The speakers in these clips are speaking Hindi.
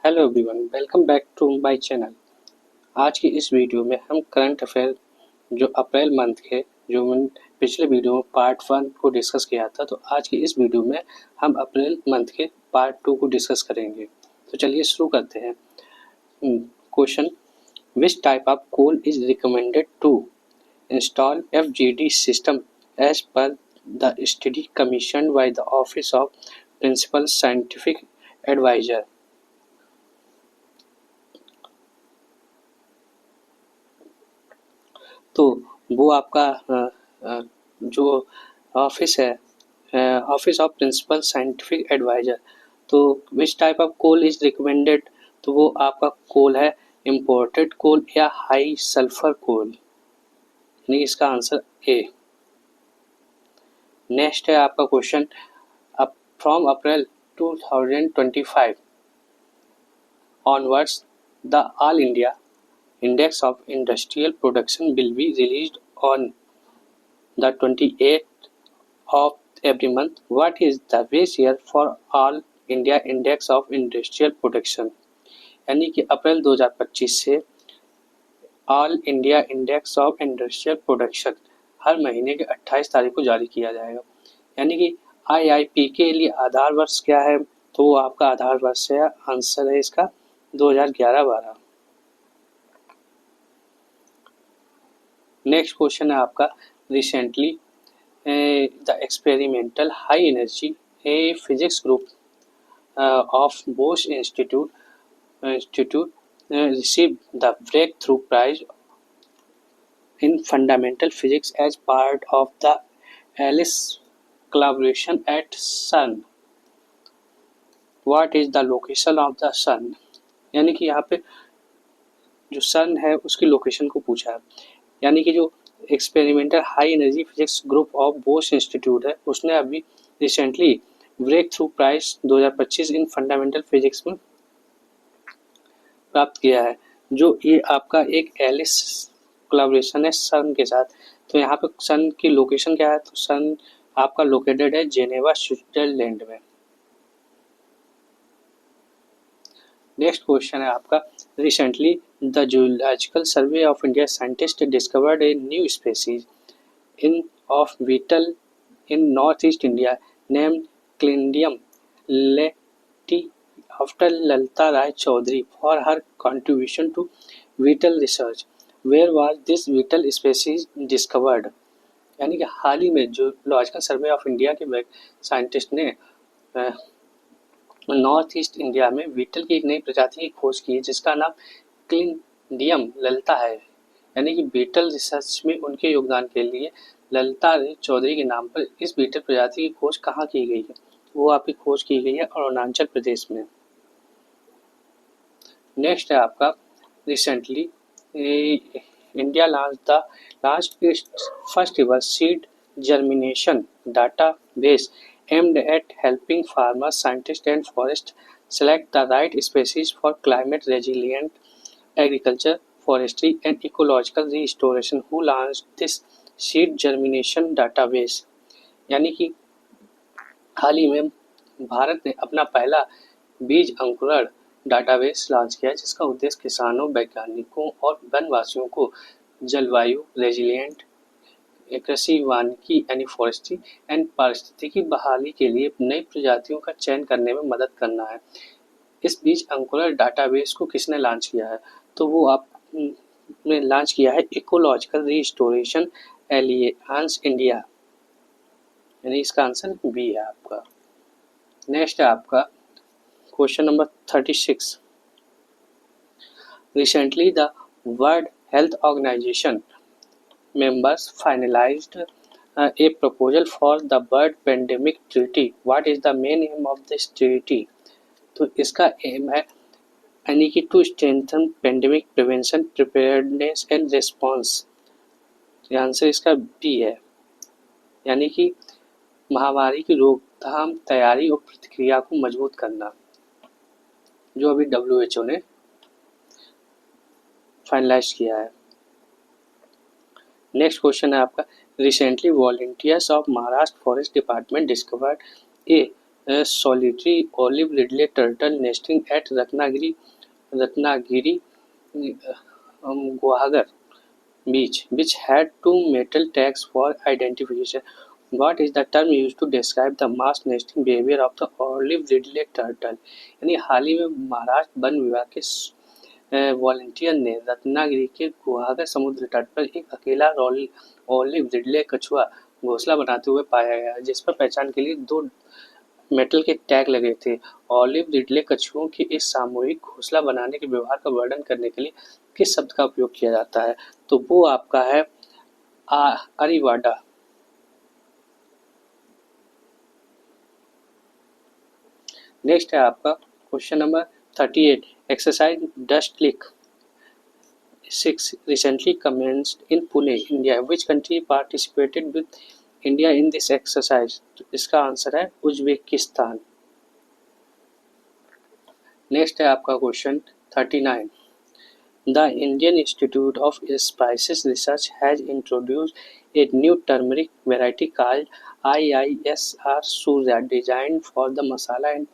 Hello everyone, welcome back to my channel. आज की इस वीडियो में हम करंट अफेयर जो अप्रैल मंथ के जो मैंने पिछले वीडियो में पार्ट 1 को डिस्कस किया था, तो आज की इस वीडियो में हम अप्रैल मंथ के पार्ट 2 को डिस्कस करेंगे। तो चलिए शुरू करते हैं। Question, which type of coal is recommended to install FGD system as per the study commission by the office of principal scientific adviser. तो वो आपका जो ऑफिस है, office of principal scientific adviser, तो which type of coal is recommended, तो वो आपका कोल है इम्पोर्टेड कोल या हाई सल्फर कोल, यानी इसका आंसर ए। नेक्स्ट है आपका question, from April 2025 onwards the all India index of industrial production will be released on the 28th of every month. What is the base year for all India index of industrial production? यानी कि अप्रैल 2025 से all India index of industrial production हर महीने के 28 तारीख को जारी किया जाएगा। यानी कि IIP के लिए आधार वर्ष क्या है, तो वो आपका आधार वर्ष है, आंसर है इसका 2011-12। नेक्स्ट क्वेश्चन है आपका, recently the experimental high energy physics group of Bosch Institute received the breakthrough prize in fundamental physics as part of the ALICE collaboration at CERN. What is the location of the CERN? यानी कि यहाँ पे जो CERN है उसकी लोकेशन को पूछा है। यानी कि जो experimental high energy physics group of Bose institute है, उसने अभी रिसेंटली ब्रेक थ्रू प्राइज 2025 इन फंडामेंटल फिजिक्स में प्राप्त किया है, जो ये आपका एक एलिस कोलैबोरेशन है सन के साथ। तो यहाँ पे सन की लोकेशन क्या है, तो सन आपका लोकेटेड है जेनेवा स्विट्जरलैंड में। नेक्स्ट क्वेश्चन है आपका, recently the zoological survey of India scientist discovered a new species in of beetle in north east India named क्लिंडियम लेटी after Lalita Rai Chaudhary for her contribution to beetle research. Where was this beetle species discovered? यानी कि हाल ही में जो लॉजिकल सर्वे ऑफ इंडिया के साइंटिस्ट ने नॉर्थ ईस्ट इंडिया में बीटल की एक नई प्रजाति की खोज की है, जिसका नाम क्लिंडियम ललिता है। यानी कि बीटल रिसर्च में उनके योगदान के लिए ललिता राय चौधरी के नाम पर इस बीटल प्रजाति की खोज कहाँ की गई है, वो आपकी खोज की गई है अरुणाचल प्रदेश में। नेक्स्ट है आपका, recently India launch its first ever seed germination database aimed at helping farmers, scientists and forest select the right species for climate resilient agriculture, forestry and ecological restoration. Who launched this seed germination database? यानी कि हाल ही में भारत ने अपना पहला बीज अंकुरण डाटाबेस लॉन्च किया, जिसका उद्देश्य किसानों, वैज्ञानिकों और वनवासियों को जलवायु रेजिलिएंट कृषि, वानिकी यानी फॉरेस्ट्री एंड पारिस्थितिकी बहाली के लिए नई प्रजातियों का चयन करने में मदद करना है। इस बीज अंकुरण डाटाबेस को किसने लॉन्च किया है, तो वो आपने लॉन्च किया है इकोलॉजिकल रिस्टोरेशन एलियंस इंडिया, यानी इसका आंसर बी है आपका। नेक्स्ट है आपका question number 36। Recently, the World Health Organization members finalized a proposal for the bird pandemic treaty. What is the main aim of this treaty? तो इसका एम है यानी कि to strengthen pandemic prevention, preparedness and response. Answer इसका बी है, यानी कि महामारी की रोकथाम, तैयारी और प्रतिक्रिया को मजबूत करना, जो अभी WHO ने फाइनलाइज किया है। नेक्स्ट क्वेश्चन है आपका, recently volunteers of Maharashtra forest department discovered A a solitary olive ridley turtle nesting at Ratnagiri Guhagar beach, which had two metal tags for identification. What is the term used to describe the mass nesting behavior of the olive ridley turtle? यानी हाल ही में महाराष्ट्र वन विभाग के वॉलंटियर ने रत्नागिरी के गुहागर समुद्र तट पर एक अकेला ऑलिव रिडले कछुआ घोंसला बनाते हुए पाया गया, जिस पर पहचान के लिए दो मेटल के टैग लगे थे। ऑलिव रिडले कछुओं के इस सामूहिक घोंसला बनाने के व्यवहार का वर्णन करने के लिए किस शब्द का उपयोग किया जाता है? तो वो आपका है अरिवाडा। नेक्स्ट है आपका question number 38। Exercise dust click 6 recently commenced in Pune, India. Which country participated with India in this exercise? तो इसका आंसर है उज्बेकिस्तान। नेक्स्ट है आपका question 39। The Indian Institute of Spices Research has introduced a new turmeric variety called IISR Surya, designed for the masala and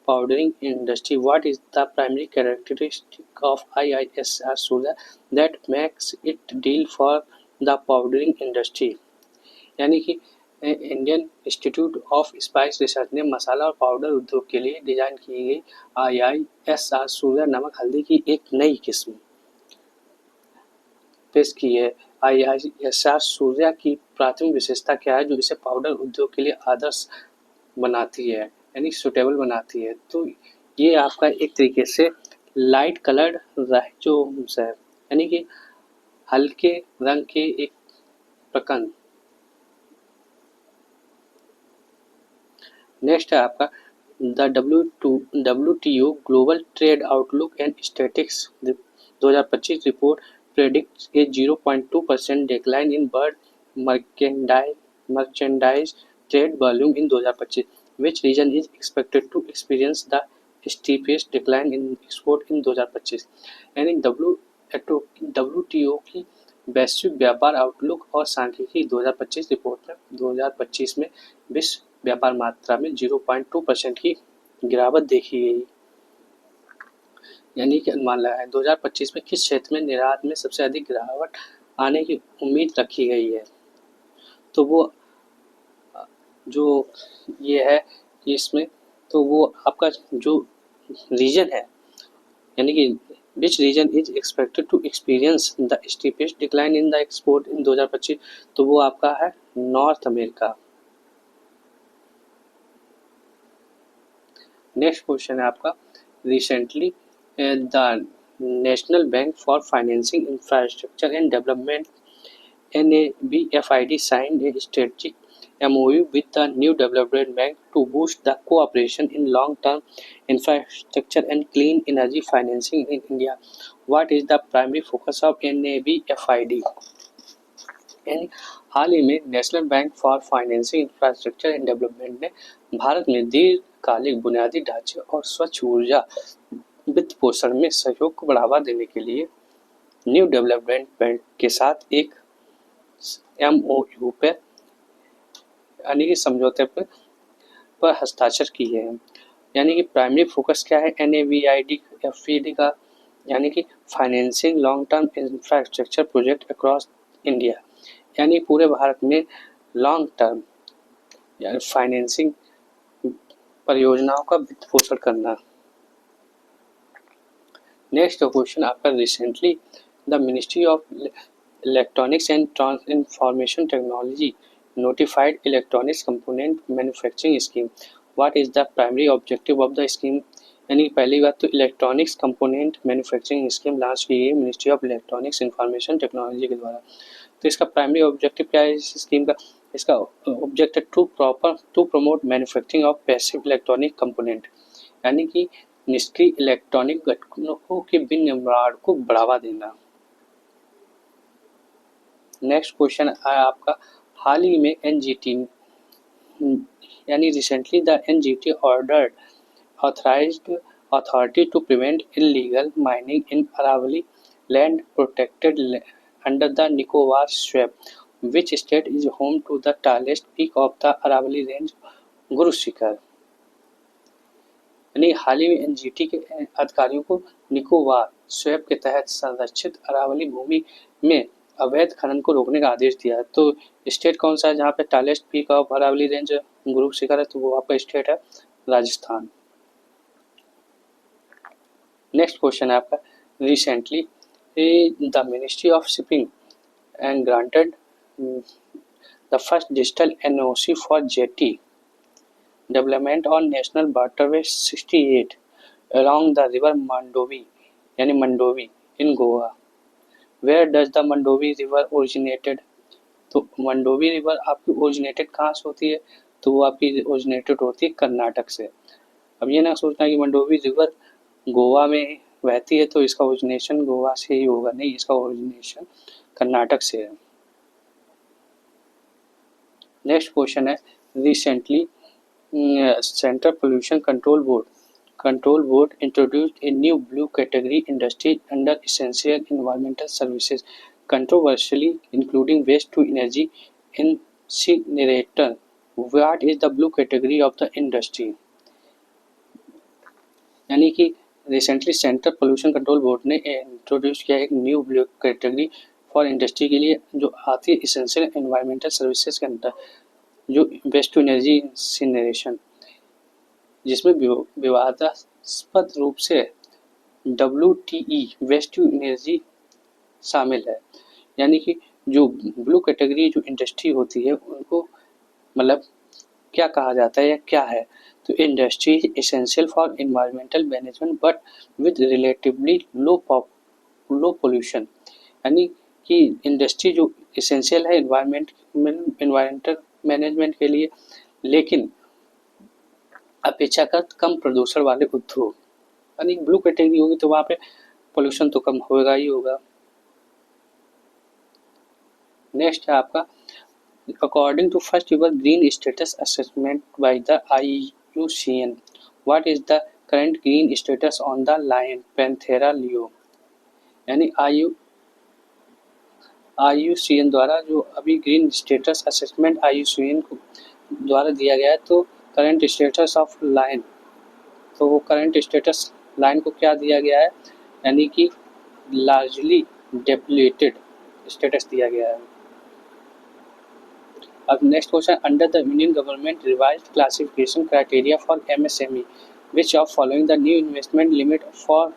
powdering industry. What is the primary characteristic of IISR Surya that makes it ideal for the powdering industry? यानी कि Indian institute of spice research ने मसाला और पाउडर उद्योग के लिए डिजाइन की गई IISR सूर्या नामक हल्दी की एक नई किस्म पेश की है। IISR सूर्या की प्राथमिक विशेषता क्या है जो इसे पाउडर उद्योग के लिए आदर्श बनाती है, यानी सुटेबल बनाती है? तो ये आपका एक तरीके से लाइट कलर्ड राइजोम्स है, यानी कि हल्के रंग के एक प्रकंद। नेक्स्ट है आपका the WTO global trade outlook and statistics 2025 report predicts a 0.2% decline in bird merchandise trade volume in 2025. Which region is expected to experience the steepest decline in export in 2025? यानी WTO की वैश्विक व्यापार आउटलुक और सांख्यिकी 2025 रिपोर्ट में 2025 में विश्व व्यापार मात्रा में 0.2% की गिरावट देखी गई, यानी कि अनुमान लगाया 2025 में किस क्षेत्र में निर्यात में सबसे अधिक गिरावट आने की उम्मीद रखी गई है? तो वो जो ये है इसमें, तो वो आपका जो रीजन है, यानी कि which region is expected to experience the steepest decline in the export in 2025, तो वो आपका है नॉर्थ अमेरिका। नेक्स्ट क्वेश्चन है आपका recently the national bank for financing infrastructure and development NABFID signed a strategic MOU with the new development bank to boost the cooperation in long-term infrastructure and clean energy financing in India. What is the primary focus of NABFID? यानी हाल ही में national bank for financing infrastructure and development ने भारत में दीर्घकालिक बुनियादी ढांचे और स्वच्छ ऊर्जा वित्त पोषण में सहयोग को बढ़ावा देने के लिए न्यू डेवलपमेंट बैंक के साथ एक MOU पर यानी कि समझौते पर हस्ताक्षर किए हैं। यानी कि प्राइमरी फोकस क्या है NABFID का, यानी कि financing long term infrastructure project across India, यानी पूरे भारत में लॉन्ग टर्म यानी फाइनेंसिंग परियोजनाओं का वित्त पोषण करना। नेक्स्ट क्वेश्चन आपका recently the ministry of electronics and information technology notified electronics component manufacturing scheme. What is the primary objective of the scheme? यानी पहली बात तो electronics component manufacturing scheme launch की गई ministry of electronics information technology के द्वारा। तो इसका प्राइमरी ऑब्जेक्टिव क्या है इस स्कीम का? इसका objective to promote manufacturing of passive electronic component, यानी कि निष्क्रिय इलेक्ट्रॉनिक घटकों के विनिर्माण को बढ़ावा देना। नेक्स्ट क्वेश्चन है आपका हाल ही में NGT यानी recently the NGT ordered authorised authority to prevent illegal mining in Aravalli land protected under the Nicobar swap, which state is home to the tallest peak of the Aravalli range Guru Shikhar. यानी हाल ही में एनजीटी के अधिकारियों को निकोबार स्वैप के तहत संरक्षित अरावली भूमि में अवैध खनन को रोकने का आदेश दिया है। तो स्टेट कौन सा है जहाँ पे tallest peak of Aravalli range Guru Shikhar है, तो वो आपका स्टेट है राजस्थान। नेक्स्ट क्वेश्चन है आपका, recently the ministry of shipping and granted the first digital NOC for jetty development on national waterway 68 along the river Mandovi यानी Mandovi in Goa. Where does the Mandovi river originated, तो मंडोवी रिवर आपकी ओरिजिनेटेड कहाँ से होती है, तो वो आपकी ओरिजिनेटेड होती है कर्नाटक से। अब ये ना सोचना कि मंडोवी रिवर गोवा में बहती है तो इसका ओरिजिनेशन गोवा से ही होगा, नहीं, इसका ओरिजिनेशन कर्नाटक से है। नेक्स्ट क्वेश्चन है, recently central pollution control board introduced a new blue category industry under essential environmental services, controversially including waste to energy incinerator. What is the blue category of the industry? यानी कि recently central pollution control board ने इंट्रोड्यूस किया एक new blue category for industry के लिए जो आती है इसेंशियल एनवायरमेंटल सर्विसेज के अंदर, जो वेस्ट टू एनर्जी इंसिनरेशन, जिसमें विवादास्पद रूप से WTE वेस्ट टू एनर्जी शामिल है। यानी कि जो ब्लू कैटेगरी जो इंडस्ट्री होती है उनको मतलब क्या कहा जाता है या क्या है, तो industry essential for environmental management but with relatively low pollution. यानी कि इंडस्ट्री जो एसेंशियल है एनवायरमेंटल मैनेजमेंट के लिए, लेकिन अपेक्षाकृत कम प्रदूषण वाले उद्योग। यानी ब्लू कैटेगरी होगी तो वहाँ पे पोल्यूशन तो कम होगा ही होगा। नेक्स्ट है आपका, according to first year green status assessment by the IUCN, what is the current green status on the lion Panthera leo. यानी IUCN द्वारा जो अभी ग्रीन स्टेटस असेसमेंट IUCN को द्वारा दिया गया है, तो करंट स्टेटस ऑफ लाइन, तो वो करंट स्टेटस लाइन को क्या दिया गया है, यानी कि लार्जली डेप्लेटेड स्टेटस दिया गया है। अब next question, under the union government revised classification criteria for MSME which of following the new investment limit for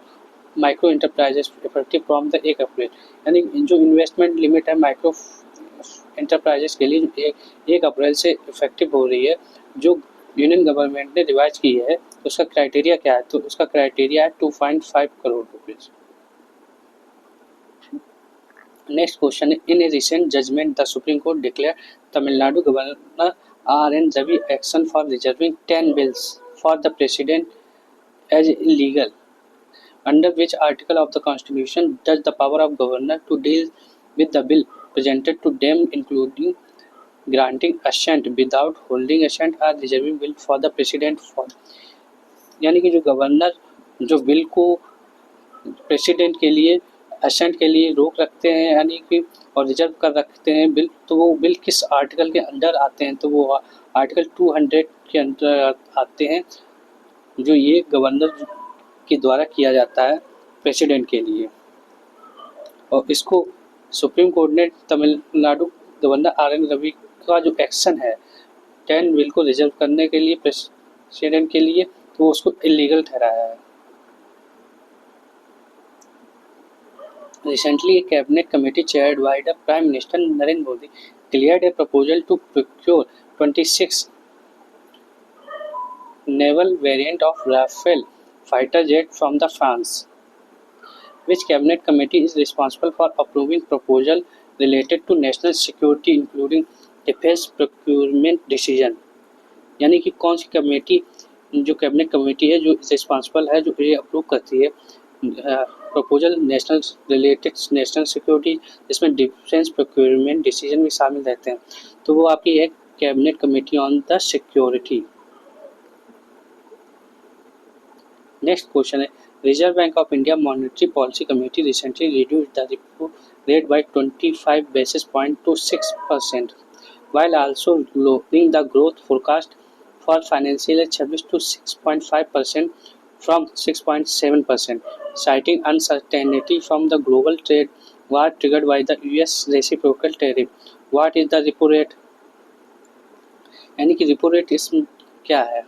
micro enterprises effective from the 1 अप्रैल। यानी जो इन्वेस्टमेंट लिमिट है माइक्रो एंटरप्राइजेस के लिए 1 अप्रैल से इफेक्टिव हो रही है, जो यूनियन गवर्नमेंट ने रिवाइज की है, तो उसका क्राइटेरिया क्या है, तो उसका क्राइटेरिया है 2.5 करोड़ रुपीज। नेक्स्ट क्वेश्चन है, in a recent judgment the Supreme Court declare Tamil Nadu governor RN Ravi action for reserving 10 bills for the president as illegal, under which article of the constitution does the power of governor to deal with the bill presented to them including granting assent without holding assent or reserving bill for the president for। यानी कि जो गवर्नर जो बिल को प्रेसिडेंट के लिए असेंट के लिए रोक रखते हैं, यानी कि और रिजर्व कर रखते हैं बिल, तो वो बिल किस आर्टिकल के अंडर आते हैं, तो वो आर्टिकल 200 के अंदर आते हैं, जो ये गवर्नर के द्वारा किया जाता है प्रेसिडेंट के लिए। और इसको सुप्रीम कोर्ट ने तमिलनाडु गवर्नर RN रवि का जो एक्शन है 10 बिल को रिजर्व करने के लिए प्रेसिडेंट के लिए, तो उसको इलीगल ठहराया है। Recently, a cabinet committee chaired by the Prime Minister Narendra Modi cleared a proposal to procure 26 naval variant of Rafale fighter jet from the France. Which cabinet committee is responsible for approving proposal related to national security including defense procurement decision? यानी कि कौन सी कमेटी, जो कैबिनेट कमेटी है जो रिस्पॉन्सिबल है, जो ये अप्रूव करती है proposal national related national security, जिसमें डिफेंस प्रोक्योरमेंट डिसीजन भी शामिल रहते हैं, तो वो आपकी है cabinet committee on the security. Next question है, reserve bank of India monetary policy committee recently reduced the repo rate by 25 basis points to 6% while also lowering the growth forecast for financial year 26 to 6.5% from 6.7%, citing uncertainty from the global trade war triggered by the US reciprocal tariff. What is the repo rate? यानी कि रिपो रेट इसमें क्या है?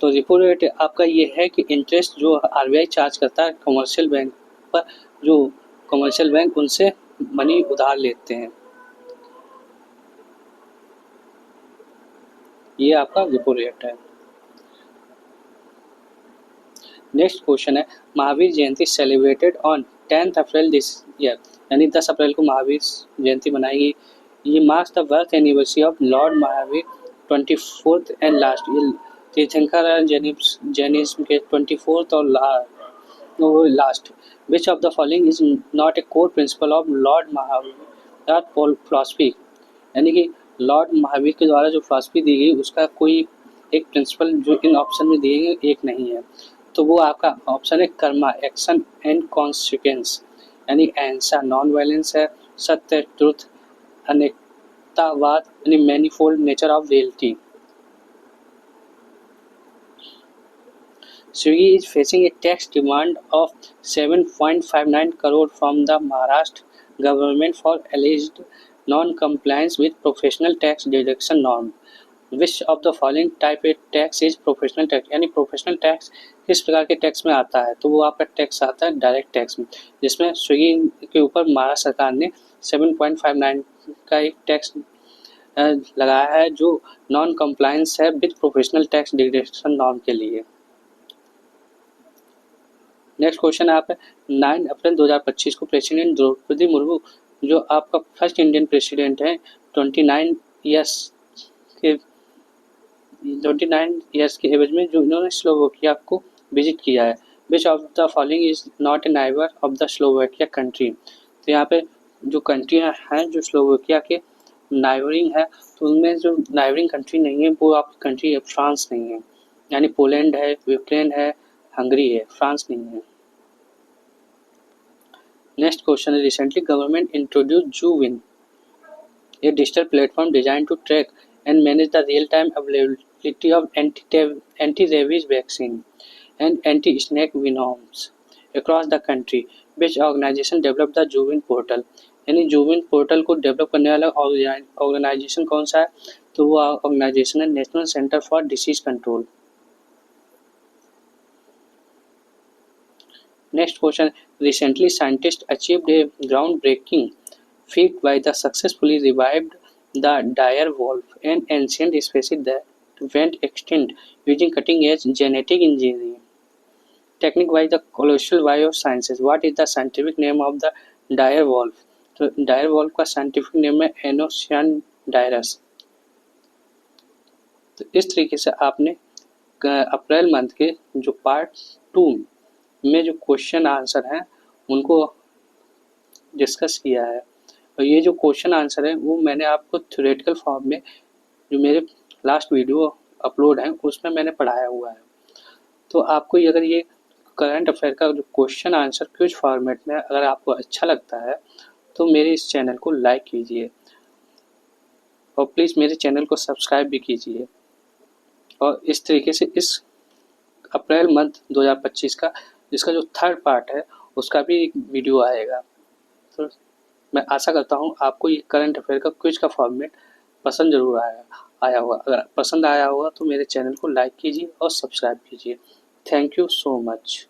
तो रिपो रेट आपका ये है कि इंटरेस्ट जो आरबीआई चार्ज करता है कमर्शियल बैंक पर, जो कमर्शियल बैंक उनसे मनी उधार लेते हैं, ये आपका रिपो रेट है। नेक्स्ट क्वेश्चन है, Mahavir Jayanti celebrated on 10th April this year, यानी 10 अप्रैल को महावीर जयंती मनाएगी। ये marks the birth anniversary of lord Mahavir 24th and last. ये तीर्थंकर जैनिज्म के 24th और लास्ट। Which of the following is not a core principle of lord Mahavir philosophy, यानी कि लॉर्ड महावीर के द्वारा जो फिलॉसफी दी गई उसका कोई एक प्रिंसिपल जो इन ऑप्शन में दिए गए एक नहीं है। तो वो आपका ऑप्शन है कर्मा, एक्शन एंड कॉन्सिक्वेंस, यानी अहिंसा नॉन वायलेंस है, सत्य ट्रुथ, अनेकतावाद यानी manifold nature of reality. Swiggy is facing a tax demand of 7.59 crore from the Maharashtra government for alleged non-compliance with professional tax deduction norm. Which of the following type of tax is professional tax? यानी प्रोफेशनल टैक्स किस प्रकार के टैक्स में आता है? तो वो आपका टैक्स आता है डायरेक्ट टैक्स में, जिसमें स्विगी के ऊपर महाराष्ट्र सरकार ने 7.59 का एक टैक्स लगाया है जो नॉन कंप्लायंस है with professional tax deduction norm के लिए। नेक्स्ट क्वेश्चन है आपका 9 अप्रैल 2025 को प्रेसिडेंट द्रौपदी मुर्मू जो आपका फर्स्ट इंडियन प्रेसिडेंट है 29 इयर्स के एवज में जो इन्होंने स्लोवाकिया को विजिट किया है। विच of the following is not A neighbour of the Slovakia country. तो यहाँ पे जो कंट्री हैं जो स्लोवाकिया के नाइबरिंग है, तो उनमें जो नाइबरिंग कंट्री नहीं है वो आपकी कंट्री है फ्रांस नहीं है, यानी पोलैंड है, यूक्रेन है, हंगरी है, फ्रांस नहीं है। नेक्स्ट क्वेश्चन है, रिसेंटली गवर्नमेंट इंट्रोड्यूस जूविन, a digital platform designed to track and manage the real-time availability of anti-rabies vaccine and anti-snake venoms across the country. Which organization developed the Juvin portal? यानी जूविन पोर्टल को डेवलप करने वाला ऑर्गेनाइजेशन कौन सा है? तो वो ऑर्गेनाइजेशन है national centre for disease control. Next question, recently scientist achieved a ground breaking feat by the successfully revived the dire wolf, an ancient species that went extinct using cutting-edge genetic engineering technique by the colossal biosciences. What is the scientific name of the dire wolf? तो dire wolf का scientific name है Enoceanodyrus। तो इस तरीके से आपने अप्रैल मंथ के जो पार्ट 2 में जो क्वेश्चन आंसर हैं उनको डिस्कस किया है। और ये जो क्वेश्चन आंसर है वो मैंने आपको थ्योरेटिकल फॉर्म में जो मेरे लास्ट वीडियो अपलोड है उसमें मैंने पढ़ाया हुआ है। तो आपको अगर ये करंट अफेयर का जो क्वेश्चन आंसर क्विज फॉर्मेट में अगर आपको अच्छा लगता है तो मेरे इस चैनल को लाइक कीजिए और प्लीज़ मेरे चैनल को सब्सक्राइब भी कीजिए। और इस तरीके से इस अप्रैल मंथ 2025 का जिसका जो थर्ड पार्ट है उसका भी एक वीडियो आएगा। तो मैं आशा करता हूँ आपको ये करंट अफेयर का क्विज का फॉर्मेट पसंद जरूर आया होगा। अगर पसंद आया होगा तो मेरे चैनल को लाइक कीजिए और सब्सक्राइब कीजिए। Thank you so much.